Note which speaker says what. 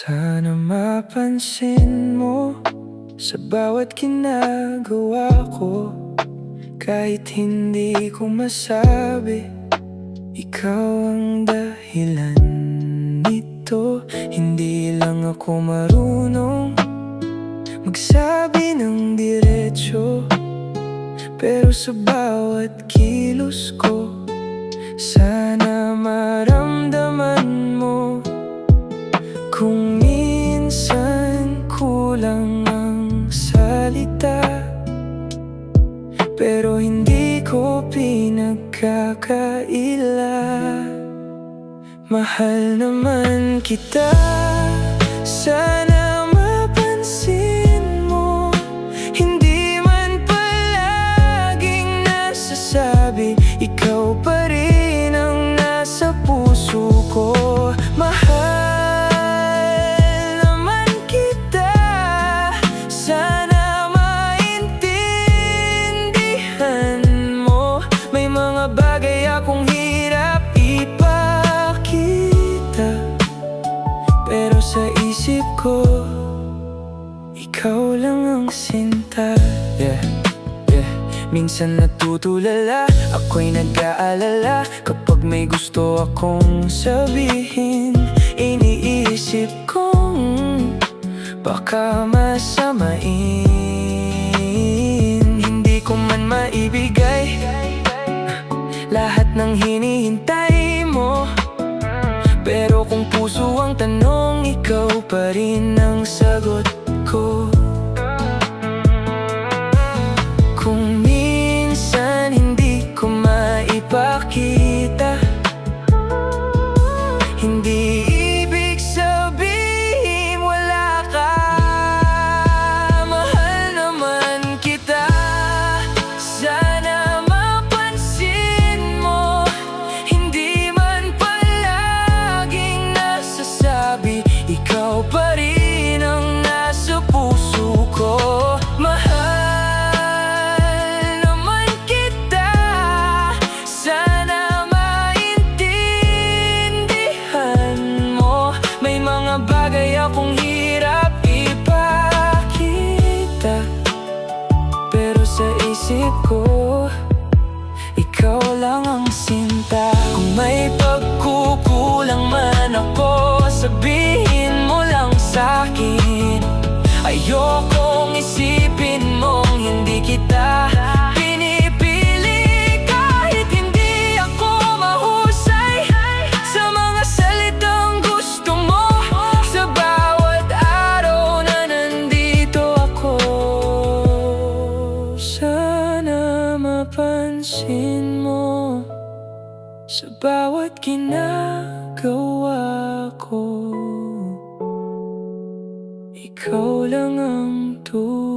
Speaker 1: Sana mapansin mo sa bawat ginagawa ko. Kahit hindi ko masabi, ikaw ang dahilan nito. Hindi lang ako marunong magsabi ng diretsyo, pero sa bawat kilos ko, sana maramdaman mo kung minsan kulang ang salita, pero hindi ko pinagkakaila. Mahal naman kita, sana mapansin mo. Hindi man palaging nasasabi, ikaw pa rin ang nasa puso ko. Mahal naman kita, sana maintindihan mo. May mga bagay akong hirap ipakita, pero sa isip ko, ikaw lang ang sinta. Minsan natutulala, ako'y nag-aalala. Kapag may gusto akong sabihin, iniisip kong baka masamain. Hindi ko man maibigay lahat ng hinihintay mo, pero kung puso ang tanong, ikaw pa rin ang sagot ko. Kung minsan hindi ko maipakita, hindi ibig sabihin wala ka. Mahal naman kita, sana mapansin mo. Hindi man palaging nasasabi, ikaw pa rin ang nasa puso ko. Bagay akong hirap ipakita, pero sa isip ko, ikaw lang ang sinta. Kung may pagkukulang man ako, sabihin mo lang sa'kin. Ayokong isipin mong hindi kita pinipili, kahit hindi ako mahusay sa mga salitang gusto mo. Sa bawat araw na nandito ako, sana mapansin mo. Sa bawat ginagawa ko, ikaw lang ang tunay.